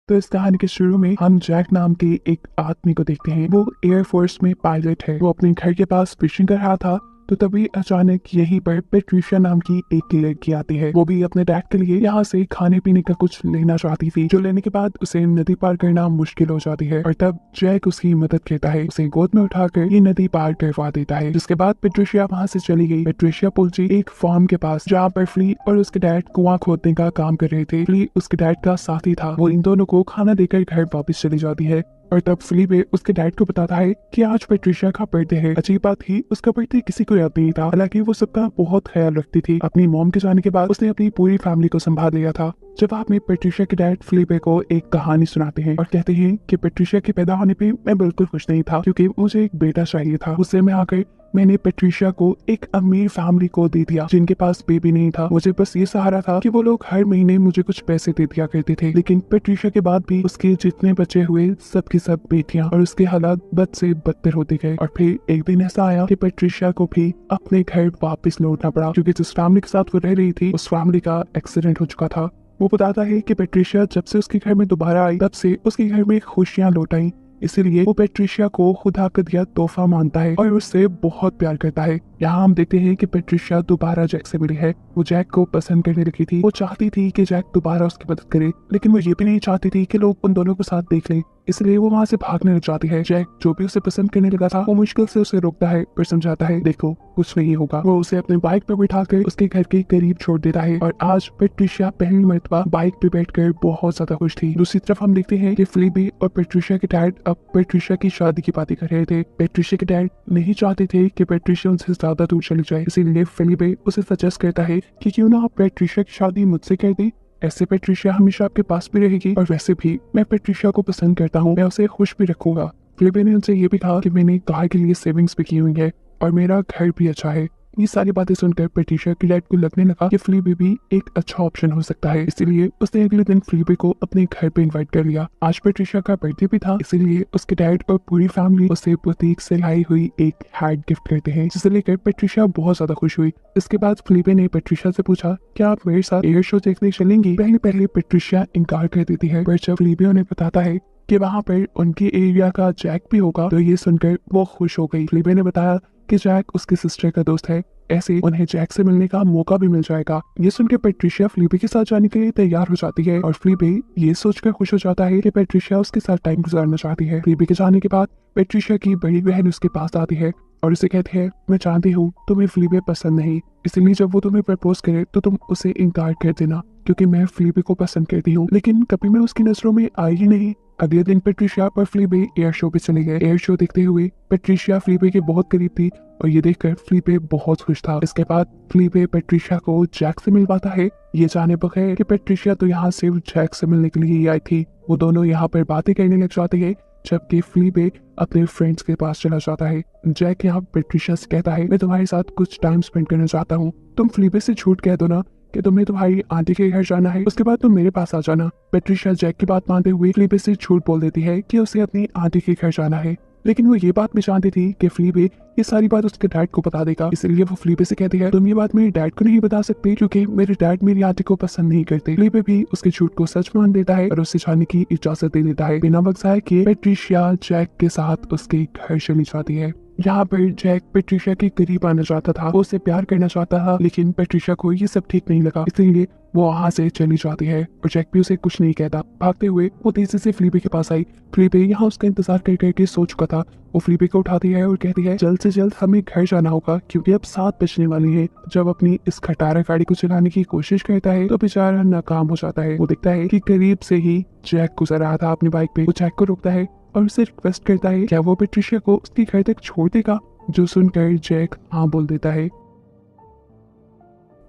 तो इस कहानी के शुरू में हम जैक नाम के एक आदमी को देखते हैं। वो एयरफोर्स में पायलट है। वो अपने घर के पास फिशिंग कर रहा था तो तभी अचानक यहीं पर पेट्रिशिया नाम की एक लड़की आती है। वो भी अपने डैड के लिए यहाँ से खाने पीने का कुछ लेना चाहती थी, जो लेने के बाद उसे नदी पार करना मुश्किल हो जाती है और तब जैक उसकी मदद करता है। उसे गोद में उठाकर ये नदी पार करवा देता है। जिसके बाद पेट्रिशिया वहाँ से चली गई। पेट्रिशिया पहुंची एक फार्म के पास जहाँ पर फ्ली और उसके डैड कुआं खोदने का काम कर रहे थे। फ्ली उसके डैड का साथी था। वो इन दोनों को खाना देकर घर वापस चली जाती है और तब फिलिपे उसके डैड को बताता है कि आज पेट्रिशिया का बर्थडे है। अजीब बात थी, उसका बर्थडे किसी को याद नहीं था। हालांकि वो सबका बहुत ख्याल रखती थी। अपनी मॉम के जाने के बाद उसने अपनी पूरी फैमिली को संभाल लिया था। जब आपने पेट्रिशिया के डैड फिलिपे को एक कहानी सुनाते हैं और कहते हैं कि पेट्रिशिया के पैदा होने पे मैं बिल्कुल खुश नहीं था, क्योंकि मुझे एक बेटा चाहिए था। उससे मैं आकर मैंने पेट्रिशिया को एक अमीर फैमिली को दे दिया जिनके पास बेबी नहीं था। मुझे बस ये सहारा था कि वो लोग हर महीने मुझे कुछ पैसे दे दिया करते थे। लेकिन पेट्रिशिया के बाद भी उसके जितने बच्चे हुए सब की सब बेटियां, और उसके हालात बद से बदतर होते गए। और फिर एक दिन ऐसा आया कि पेट्रिशिया को भी अपने घर वापस लौटना पड़ा, क्योंकि जिस फैमिली के साथ वो रह रही थी उस फैमिली का एक्सीडेंट हो चुका था। वो बताता है कि पेट्रिशिया जब से उसके घर में दोबारा आई तब से उसके घर में खुशियां लौट आई। इसीलिए वो पेट्रिशिया को खुदा का दिया तोहफा मानता है और उससे बहुत प्यार करता है। यहाँ हम देखते हैं कि पेट्रिशिया दोबारा जैक से मिली है। वो जैक को पसंद करने लगी थी। वो चाहती थी कि जैक दोबारा उसकी मदद करे, लेकिन वो ये भी नहीं चाहती थी कि लोग उन दोनों को साथ देख लें। इसलिए वो वहाँ से भागने लग जाती है। जैक जो भी उसे पसंद करने लगा था वो मुश्किल से उसे रोकता है पर समझाता है देखो कुछ नहीं होगा। वो उसे अपने बाइक पर बिठाकर उसके घर के करीब छोड़ देता है और आज पेट्रिशिया पहली मर्तबा बाइक पे बैठकर बहुत ज्यादा खुश थी। दूसरी तरफ हम देखते हैं कि फिलिपे और पेट्रिशिया के डैड अब पेट्रिशिया की शादी की बातें कर रहे थे। पेट्रिशिया के डैड नहीं चाहते थे कि पेट्रिशिया उनसे ज्यादा दूर चली जाए, इसीलिए फिलिपे उसे सजेस्ट करता है कि क्यों ना आप पेट्रिशिया की शादी मुझसे कर दे। ऐसे पेट्रिशिया हमेशा आपके पास भी रहेगी और वैसे भी मैं पेट्रिशिया को पसंद करता हूँ, मैं उसे खुश भी रखूंगा। फिलिपे ने उनसे ये भी कहा कि मैंने कार के लिए सेविंग्स भी की हुई है और मेरा घर भी अच्छा है। ये सारी बातें सुनकर पेट्रिशिया के डैड को लगने लगा कि फिलिपे भी एक अच्छा ऑप्शन हो सकता है, इसीलिए उसने अगले दिन फिलिपे को अपने घर पे इनवाइट कर लिया। आज पेट्रिशिया का बर्थडे भी था, इसीलिए उसके डैड और पूरी फैमिली उसे बुटीक से लाई हुई एक हैट गिफ्ट करते हैं, जिसे लेकर पेट्रिशिया बहुत ज्यादा खुश हुई। इसके बाद फिलिपे ने पेट्रिशिया से पूछा क्या आप मेरे साथ एयर शो देखने चलेंगी। पहले पहले पेट्रिशिया इनकार कर देती है, पर जब फिलिपे उन्हें बताता है कि वहाँ पर उनके एरिया का जैक भी होगा तो ये सुनकर वो खुश हो गई। फिलिपे ने बताया कि जैक उसकी सिस्टर का दोस्त है, ऐसे उन्हें जैक से मिलने का मौका भी मिल जाएगा। ये सुनकर पेट्रिशिया फिलिपे के साथ जाने के लिए तैयार हो जाती है और फिलिपे ये सोचकर खुश हो जाता है कि पेट्रिशिया उसके साथ टाइम गुजारना चाहती है। फिलिपे के जाने के बाद पेट्रिशिया की बड़ी बहन उसके पास आती है और उसे कहती है मैं जानती हूँ तुम्हें फिलिपे पसंद नहीं, इसलिए जब वो तुम्हें प्रपोज करे तो तुम उसे इनकार कर देना, क्योंकि मैं फिलिपे को पसंद करती हूँ, लेकिन कभी मैं उसकी नजरों में आई ही नहीं। अगले दिन पेट्रिशिया और फिलिपे एयर शो पे चले गए। एयर शो देखते हुए पेट्रिशिया फिलिपे के बहुत करीब थी और ये देखकर फिलिपे बहुत खुश था। इसके बाद फिलिपे पेट्रिशिया को जैक से मिलवाता है, ये जाने बगैर कि पेट्रिशिया तो यहाँ सिर्फ जैक से मिलने के लिए ही आई थी। वो दोनों यहाँ पर बातें करने लग जाते हैं जबकि फिलिपे अपने फ्रेंड्स के पास चला जाता है। जैक यहाँ पेट्रिशिया से कहता है मैं तुम्हारे साथ कुछ टाइम स्पेंड करना चाहता हूँ, तुम फिलिपे से झूठ कह दो ना कि तुम्हें तुम्हारी आंटी के घर जाना है, उसके बाद तुम मेरे पास आ जाना। पेट्रिशिया जैक की बात मानते हुए फिलिपे से झूठ बोल देती है कि उसे अपनी आंटी के घर जाना है, लेकिन वो ये बात भी जानती थी कि फिलिपे ये सारी बात उसके डैड को बता देगा। इसलिए वो फिलिपे से कहती है तुम ये बात मेरे डैड को नहीं बता सकते क्योंकि मेरे डैड मेरी आंटी को पसंद नहीं करते। फिलिपे भी उसके झूठ को सच मान देता है और उससे जाने की इजाजत दे देता है। बिना वक्त जाए किए पेट्रिशिया जैक के साथ उसके घर चली जाती है। यहाँ पर जैक पेट्रिशिया के करीब आना चाहता था, वो उसे प्यार करना चाहता था, लेकिन पेट्रिशिया को ये सब ठीक नहीं लगा, इसलिए वो वहाँ से चली जाती है और जैक भी उसे कुछ नहीं कहता। भागते हुए वो तेजी से फिलिपे के पास आई। फिलिपे यहाँ उसका इंतजार कर करके सो चुका था। वो फिलिपे को उठाती है और कहती है जल्द से जल्द हमें घर जाना होगा क्योंकि अब 7 बजने वाली है। जब अपनी इस खटारा गाड़ी को चलाने की कोशिश करता है तो बेचारा नाकाम हो जाता है। वो देखता है कि करीब से ही जैक गुजर रहा था अपनी बाइक पे। वो जैक को रोकता है और उसे रिक्वेस्ट करता है क्या वो पेट्रिशिया को उसके घर तक छोड़ देगा, जो सुनकर जैक हाँ बोल देता है।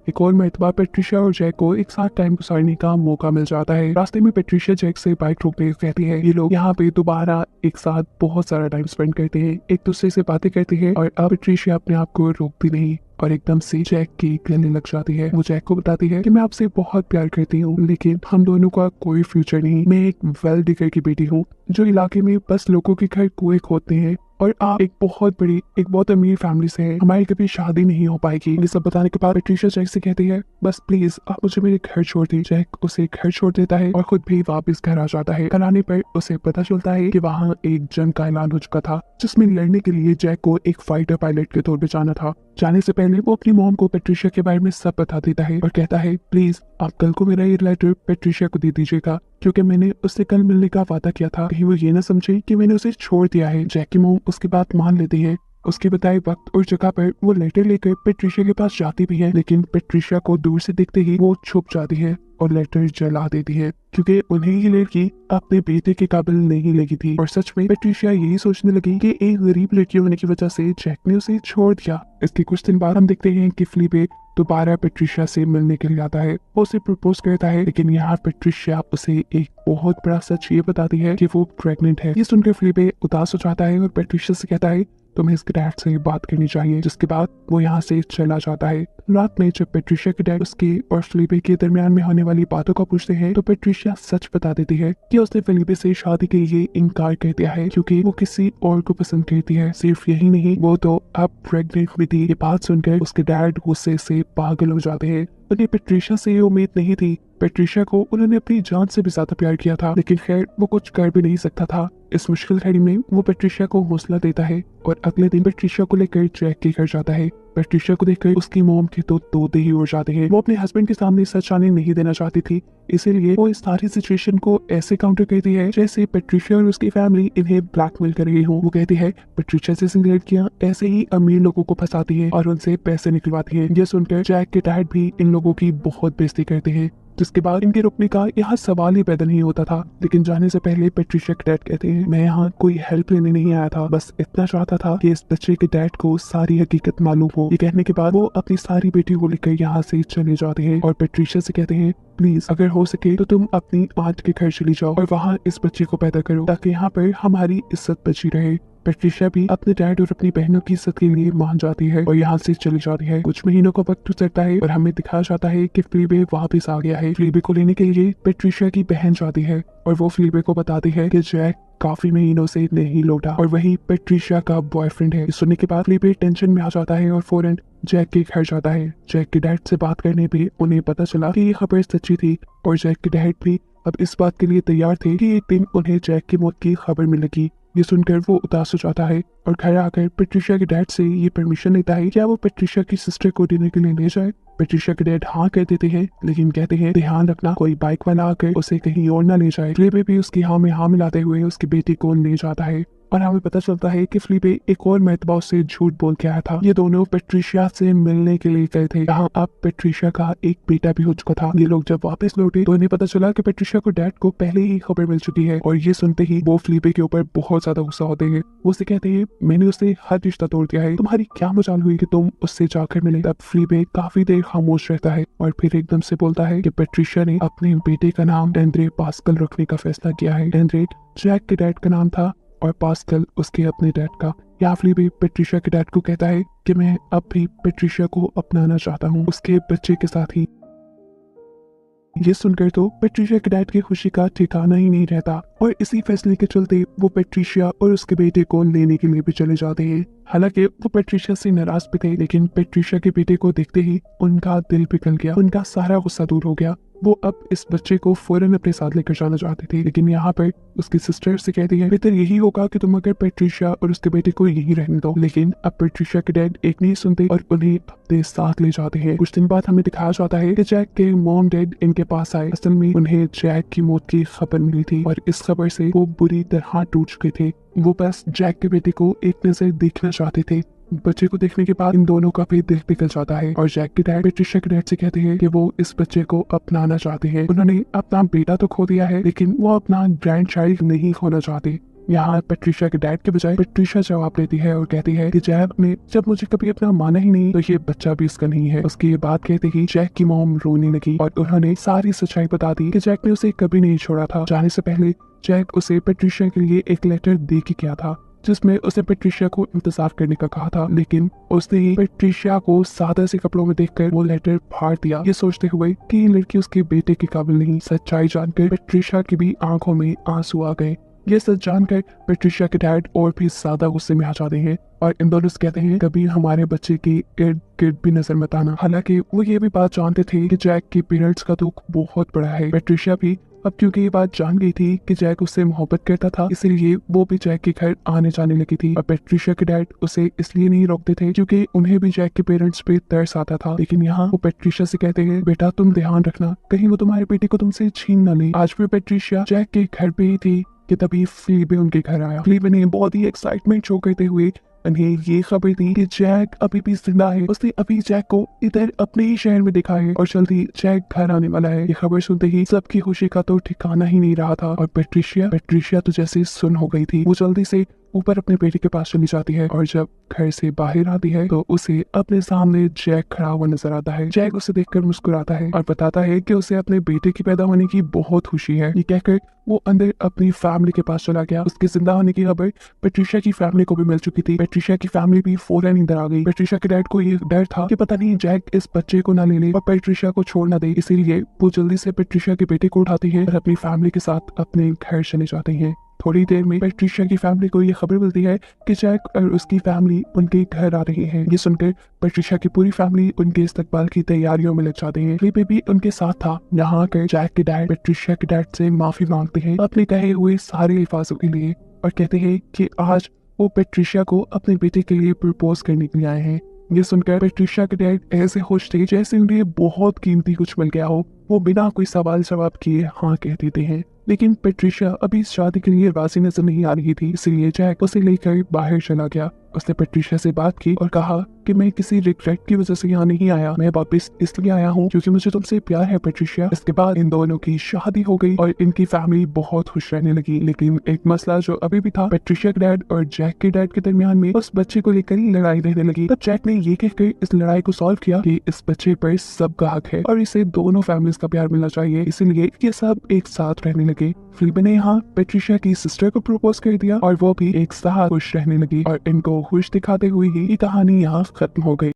एक और मरतबा पेट्रिशिया और जैक को एक साथ टाइम गुजारने का मौका मिल जाता है। रास्ते में पेट्रिशिया जैक से बाइक रोकते कहती है ये लोग यहाँ पे दोबारा एक साथ बहुत सारा टाइम स्पेंड करते हैं, एक दूसरे से बातें करते हैं और अब पेट्रिशिया अपने आप को रोकती नहीं और एकदम से जैक की गले लग जाती है। वो जैक को बताती है कि मैं आपसे बहुत प्यार करती हूँ, लेकिन हम दोनों का कोई फ्यूचर नहीं। मैं एक वेल डिगर की बेटी हूँ जो इलाके में बस लोगों के घर कुएं खोदते हैं और आप एक बहुत अमीर फैमिली से हैं, हमारी कभी शादी नहीं हो पाएगी। ये सब बताने के बाद पेट्रिशिया जैक से कहती है, बस प्लीज आप मुझे मेरे घर छोड़ दी। जैक उसे घर छोड़ देता है और खुद भी वापस घर आ जाता है। घर आने पर उसे पता चलता है कि वहाँ एक जंग का ऐलान हो चुका था, जिसमें लड़ने के लिए जैक को एक फाइटर पायलट के तौर पर जाना था। जाने से पहले वो अपनी मॉम को पेट्रिशिया के बारे में सब बता देता है और कहता है, प्लीज आप कल को मेरा ये लेटर पेट्रिशिया को दे दीजिएगा, क्योंकि मैंने उससे कल मिलने का वादा किया था। कहीं वो ये ना समझे कि मैंने उसे छोड़ दिया है। जैक की मॉम उसकी बात मान लेती है। उसके बताए वक्त और जगह पर वो लेटर लेकर पेट्रिशिया के पास जाती भी है, लेकिन पेट्रिशिया को दूर से देखते ही वो छुप जाती है और लेटर जला देती है, क्योंकि उन्हें ये लड़की अपने बेटे के काबिल नहीं लगी थी। और सच में पेट्रिशिया यही सोचने लगी कि एक गरीब लड़की होने की वजह से जैक ने उसे छोड़ दिया। इसके कुछ दिन बाद हम देखते हैं कि फिलिपे दोबारा पेट्रिशिया से मिलने के लिए आता है। वो उसे प्रपोज करता है, लेकिन यहाँ पेट्रिशिया उसे एक बहुत बड़ा सच ये बताती है कि वो प्रेग्नेंट है। ये सुनकर फिलिपे उदास हो जाता है और पेट्रिशिया से कहता है, तुम्हें इसके डैड से बात करनी चाहिए। जिसके बाद वो यहाँ से चला जाता है। रात में जब पेट्रिशिया के डैड उसके और फिलिपे के दरमियान में होने वाली बातों को पूछते हैं, तो पेट्रिशिया सच बता देती है कि उसने फिलिपे से शादी के लिए इनकार कर दिया है, क्योंकि वो किसी और को पसंद करती है। सिर्फ यही नहीं, वो तो अब प्रेग्नेंट भी थी। ये बात सुनकर उसके डैड गुस्से से पागल हो जाते हैं। उन्हें पेट्रिशिया से ये उम्मीद नहीं थी। पेट्रिशिया को उन्होंने अपनी जान से भी ज्यादा प्यार किया था, लेकिन खैर वो कुछ कर भी नहीं सकता था। इस मुश्किल घड़ी में वो पेट्रिशिया को हौसला देता है और अगले दिन पेट्रिशिया को लेकर जैक के घर जाता है। पेट्रिशिया को देखकर उसकी मॉम के तो तोते ही उड़ जाते हैं। वो अपने हस्बैंड के सामने सच आने नहीं देना चाहती थी, इसीलिए वो इस सारी सिचुएशन को ऐसे काउंटर करती है जैसे पेट्रिशिया और उसकी फैमिली इन्हें ब्लैकमेल कर रही हो। वो कहती है पेट्रिशिया जैसी लड़कियां ऐसे ही अमीर लोगों को फंसाती है और उनसे पैसे निकलवाती है। ये सुनकर जैक के डैड भी इन लोगों की बहुत बेइज्जती करते हैं, जिसके बाद इनके रुकने का यहाँ सवाल ही पैदा नहीं होता था। लेकिन जाने से पहले पेट्रिशिया के डैड कहते हैं, मैं यहाँ कोई हेल्प लेने नहीं आया था, बस इतना चाहता था कि इस बच्चे के डैड को सारी हकीकत मालूम हो। ये कहने के बाद वो अपनी सारी बेटी को लेकर यहाँ से चले जाते हैं और पेट्रिशिया से कहते हैं, प्लीज अगर हो सके तो तुम अपनी आंट के घर चली जाओ और वहाँ इस बच्चे को पैदा करो, ताकि यहाँ पर हमारी इज्जत बची रहे। पेट्रिशिया भी अपने डैड और अपनी बहनों की इज्जत के लिए मान जाती है और यहाँ से चली जाती है। कुछ महीनों का वक्त गुजरता है और हमें दिखाया जाता है कि फिलिपे वापस आ गया है। फिलिपे को लेने के लिए पेट्रिशिया की बहन जाती है और वो फिलिपे को बताती है कि जैक काफी महीनों से नहीं लौटा और वही पेट्रिशिया का बॉयफ्रेंड है। सुनने के बाद फिलिपे टेंशन में आ जाता है और फौरन जैक के घर जाता है। जैक के डैड से बात करने पे उन्हें पता चला कि ये खबर सच्ची थी और जैक के डैड भी अब इस बात के लिए तैयार थे कि एक दिन उन्हें जैक की मौत की खबर मिलेगी। ये सुनकर वो उदास हो जाता है और घर आकर पेट्रिशिया के डैड से ये परमिशन लेता है क्या वो पेट्रिशिया की सिस्टर को डिनर के लिए ले जाए। पेट्रिशिया के डैड हाँ कह देते हैं, लेकिन कहते हैं ध्यान रखना कोई बाइक वाला आकर उसे कहीं और ना ले जाए। फिलिपे भी उसकी हाँ में हाँ मिलाते हुए उसकी बेटी को ले जाता है और हमें पता चलता है कि फिलिपे एक और मर्तबा उससे झूठ बोल के आया था। ये दोनों पेट्रिशिया से मिलने के लिए गए थे। यहाँ अब पेट्रिशिया का एक बेटा भी हो चुका था। ये लोग जब वापस लौटे तो इन्हें पता चला कि पेट्रिशिया को डैड को पहले ही खबर मिल चुकी है और ये सुनते ही वो फिलिपे के ऊपर बहुत ज्यादा गुस्सा होते हैं। वो उसे कहते हैं मैंने उससे हर रिश्ता तोड़ दिया है, तुम्हारी क्या मजाल हुई कि तुम उससे जाकर मिले। तब फिलिपे काफी देर खामोश रहता है और फिर एकदम से बोलता है कि पेट्रिशिया ने अपने बेटे का नाम एंड्रे पास्कल रखने का फैसला किया है। एंड्रे जैक के डैड का नाम था और पास्कल उसके अपने डैड का। यहाँ फिलिपे पेट्रिशिया के डैड को कहता है कि मैं अब भी पेट्रिशिया को अपनाना चाहता हूँ उसके बच्चे के साथ ही। ये सुनकर तो पेट्रिशिया के डैड की खुशी का ठिकाना ही नहीं रहता और इसी फैसले के चलते वो पेट्रिशिया और उसके बेटे को लेने के लिए भी चले जाते हैं। हालांकि वो पेट्रिशिया से नाराज भी थे, लेकिन पेट्रिशिया के बेटे को देखते ही उनका दिल पिघल गया, उनका सारा गुस्सा दूर हो गया। वो अब इस बच्चे को फौरन अपने साथ लेकर जाना चाहते थे, लेकिन यहाँ पर उसकी सिस्टर से कहती है बेहतर यही होगा कि तुम अगर पेट्रिशिया और उसके बेटे को यही रहने दो। लेकिन अब पेट्रिशिया के डैड एक नहीं सुनते और उन्हें अपने साथ ले जाते हैं। कुछ दिन बाद हमें दिखाया जाता है कि जैक के मॉम डैड इनके पास आए। असल में उन्हें जैक की मौत की खबर मिली थी और इस खबर से वो बुरी तरह टूट चुके थे। वो बस जैक के बेटे को एक नजर देखना चाहते थे। बच्चे को देखने के बाद इन दोनों का भी दिल पिघल जाता है और जैक के डैड पेट्रिशिया के डैड से कहते हैं कि वो इस बच्चे को अपनाना चाहते हैं। उन्होंने अपना बेटा तो खो दिया है, लेकिन वो अपना ग्रैंड चाइल्ड नहीं खोना चाहते। यहाँ पेट्रिशिया के डैड के बजाय पेट्रिशिया जवाब देती है और कहती है कि जैक ने जब मुझे कभी अपना माना ही नहीं तो ये बच्चा भी उसका नहीं है। उसकी ये बात कहते ही जैक की मॉम रोने लगी और उन्होंने सारी सच्चाई बता दी कि जैक ने उसे कभी नहीं छोड़ा था। जाने से पहले जैक उसे पेट्रिशिया के लिए एक लेटर दे के गया था, जिसमें उसे पेट्रिशिया को इंतजार करने का कहा था, लेकिन उसने ही पेट्रिशिया को सादा से कपड़ों में देखकर वो लेटर फाड़ दिया, ये सोचते हुए कि ये लड़की उसके बेटे के काबिल नहीं। सच्चाई जानकर पेट्रिशिया की भी आंखों में आंसू आ गए ये सच जानकर पेट्रिशिया के डैड और भी ज्यादा गुस्से में आ जाते हैं और इन दोनों से कहते हैं कभी हमारे बच्चे के इर्द गिर्द भी नजर मत आना। हालांकि वो ये भी बात जानते थे कि जैक के पेरेंट्स का दुख बहुत बड़ा है। पेट्रिशिया भी अब क्योंकि ये बात जान गई थी कि जैक उससे मोहब्बत करता था, इसीलिए वो भी जैक के घर आने जाने लगी थी। और पेट्रिशिया के डैड उसे इसलिए नहीं रोकते थे क्योंकि उन्हें भी जैक के पेरेंट्स पे तरस आता था। लेकिन यहाँ वो पेट्रिशिया से कहते हैं बेटा तुम ध्यान रखना, कहीं वो तुम्हारे बेटे को तुमसे छीन न ले। आज भी पेट्रिशिया जैक के घर पे ही थी कि तभी फ्लीबे उनके घर आया। फ्लीबे ने बहुत ही एक्साइटमेंट शो करते हुए उन्हें ये खबर दी कि जैक अभी भी जिंदा है। उसने अभी जैक को इधर अपने ही शहर में देखा है और जल्दी जैक घर आने वाला है। ये खबर सुनते ही सबकी खुशी का तो ठिकाना ही नहीं रहा था और पेट्रिशिया तो जैसे सुन हो गई थी। वो जल्दी से ऊपर अपने बेटे के पास चली जाती है और जब घर से बाहर आती है तो उसे अपने सामने जैक खड़ा हुआ नजर आता है। जैक उसे देखकर मुस्कुराता है और बताता है कि उसे अपने बेटे की पैदा होने की बहुत खुशी है। ये कहकर वो अंदर अपनी फैमिली के पास चला गया। उसके जिंदा होने की खबर पेट्रिशिया की फैमिली को भी मिल चुकी थी। पेट्रिशिया की फैमिली भी फौरन इधर आ गई। पेट्रिशिया के डैड को ये डर था कि पता नहीं जैक इस बच्चे को ना ले ले और पेट्रिशिया को छोड़ ना दे, इसीलिए वो जल्दी से पेट्रिशिया के बेटे को उठाती है और अपनी फैमिली के साथ अपने घर चले जाते हैं। थोड़ी देर में पेट्रिशिया की फैमिली को ये खबर मिलती है कि जैक और उसकी फैमिली उनके घर आ रही है। ये सुनकर पेट्रिशिया की पूरी फैमिली उनके इस्तकबाल की तैयारियों में लग जाते हैं। फ्लीबे भी उनके साथ था। यहाँ आकर जैक के डैड पेट्रिशिया के डैड से माफी मांगते हैं अपने कहे हुए सारे अल्फाजों के लिए और कहते हैं कि आज वो पेट्रिशिया को अपने बेटे के लिए प्रपोज करने के लिए आए हैं। ये सुनकर पेट्रिशिया के डैड ऐसे खुश थे जैसे उन्हें बहुत कीमती कुछ मिल गया हो। वो बिना कोई सवाल जवाब किए हाँ कह देते हैं। लेकिन पेट्रिशिया अभी इस शादी के लिए राजी नजर नहीं आ रही थी, इसलिए जैक उसे लेकर बाहर चला गया। उसने पेट्रिशिया से बात की और कहा कि मैं किसी रिग्रेट की वजह से यहाँ नहीं आया, मैं वापस इसलिए आया हूँ क्योंकि मुझे तुमसे प्यार है पेट्रिशिया। इसके बाद इन दोनों की शादी हो गई और इनकी फैमिली बहुत खुश रहने लगी। लेकिन एक मसला जो अभी भी था पेट्रिशिया के डैड और जैक के डैड के दरमियान में, उस बच्चे को लेकर ही लड़ाई रहने लगी। तब जैक ने ये कहकर इस लड़ाई को सॉल्व किया कि इस बच्चे पर सबका हक है और इसे दोनों फैमिलीज का प्यार मिलना चाहिए, इसीलिए ये सब एक साथ रहने लगे। फ्लीबे ने यहाँ पेट्रिशिया की सिस्टर को प्रपोज कर दिया और वो भी एक साथ खुश रहने लगी और इनको खुश दिखाते हुए ही ये कहानी यहाँ खत्म हो गई।